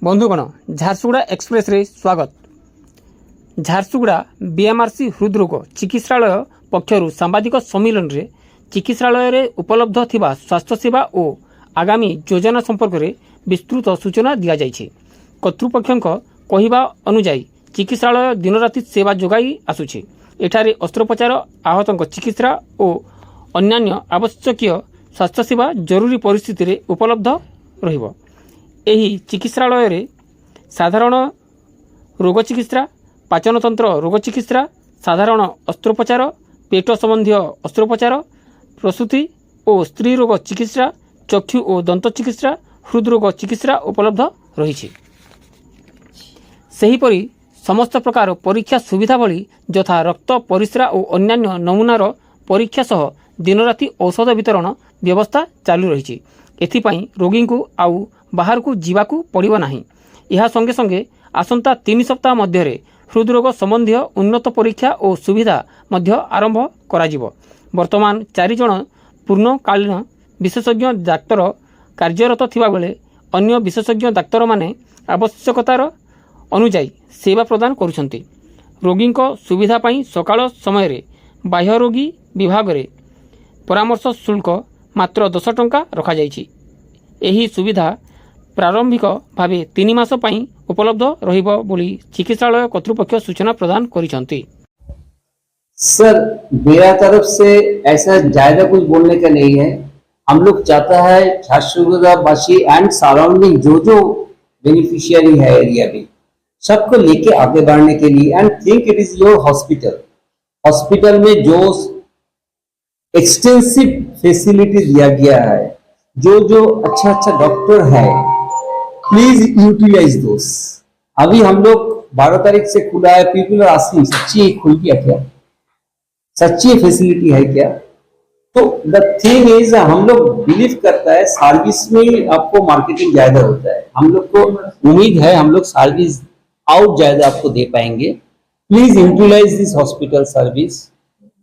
बंधुगण झारसुगुड़ा एक्सप्रेस रे स्वागत। झारसुगुड़ा बीएमआरसी हृदरोग चिकित्सालय पक्षरु सांबादिक सम्मेलन रे चिकित्सालय रे उपलब्ध थिबा स्वास्थ्य सेवा और आगामी योजना संपर्क में विस्तृत सूचना दिया जायछि। कर्तृपक्षक कहिबा अनुसार चिकित्सालय दिन राति सेवा जोगाई आसुछि। एठारे अस्त्रोपचार, आहतों चिकित्सा और अन्यान्य आवश्यकीय स्वास्थ्य सेवा जरूरी परिस्थिति रे उपलब्ध रहिबो। एही चिकित्सालय रे साधारण रोग चिकित्सा, पाचनतंत्र रोग चिकित्सा, साधारण अस्त्रोपचार, पेट संबंधी अस्त्रोपचार, प्रसूति और स्त्री रोग चिकित्सा, चक्षु और दंत चिकित्सा, हृदरोग चिकित्सा उपलब्ध रही। सेहीपरि समस्त प्रकार परीक्षा सुविधा भली यथा रक्त परिस्रा और अन्यान्य नमूनार परीक्षा सह दिन राति औषध वितरण व्यवस्था चालू रही। एथिपाई रोगी को आउ बाहर को जीवाकू पड़िबो नाही। यह संगे संगे आसंता 3 सप्ताह मध्य हृदरोग संबंधी उन्नत परीक्षा और सुविधा मध्य आरंभ कराजिबो। वर्तमान 4 जन पूर्णकालीन विशेषज्ञ डाक्तर कार्यरत थिबा बेले अन्य विशेषज्ञ डाक्तर माने आवश्यकतार अनुसार सेवा प्रदान करुछंती। रोगी सुविधा पाई सकाळ समय रे बाह्य रोगी विभाग रे परामर्श शुल्क मात्र 10 टंका रखा जायछि। एही सुविधा प्रारंभिक भावे 3 मास पाई उपलब्ध रहिबो बोली चिकित्सालय कर्तृपक्ष सूचना प्रदान करिसंती। सर, मेरा तरफ से ऐसा ज्यादा कुछ बोलने का नहीं है। हम लोग चाहता है झारसुगुड़ावासी एंड सराउंडिंग जो बेनिफिशियरी है एरिया में सबको लेके आगे बढ़ने के लिए and think it is your hospital में जो एक्सटेंसिव फैसिलिटी दिया गया है, जो अच्छा डॉक्टर है, प्लीज यूटिलाइज दोस। अभी हम लोग 12 तारीख से खुला है, पीपल आर आस्किंग सच्ची खुल गया क्या, सच्ची फैसिलिटी है क्या? तो द थिंग इज हम लोग बिलीव करता है सर्विस में आपको मार्केटिंग ज्यादा होता है। हम लोग को उम्मीद है हम लोग सर्विस आउट ज्यादा आपको दे पाएंगे। Please utilize this hospital service.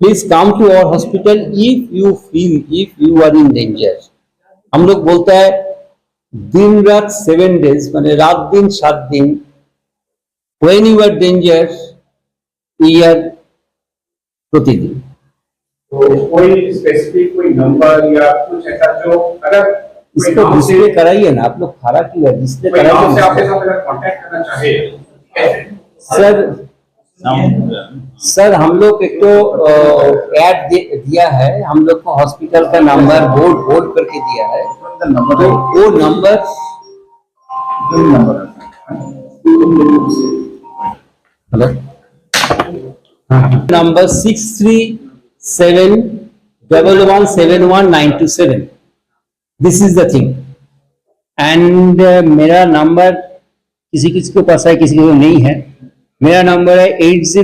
Please come to our hospital if you feel if you are in danger. हम लोग बोलता है दिन रात 7 days माने रात दिन 7 दिन। When you are danger year प्रतिदिन। तो कोई स्पेसिफिक कोई नंबर या कुछ ऐसा जो अगर इसको डिस्प्ले कराइए ना, आप लोग खड़ा क्यों है, डिस्प्ले कराइए से आपके साथ अगर कांटेक्ट करना चाहे सर हम लोग एक तो ऐड दिया है, हम लोग को हॉस्पिटल का नंबर बोर्ड करके दिया है। तो वो number number 6371171927। This is the thing. And मेरा नंबर किसी के पास है, किसी को नहीं है। मेरा नंबर है 80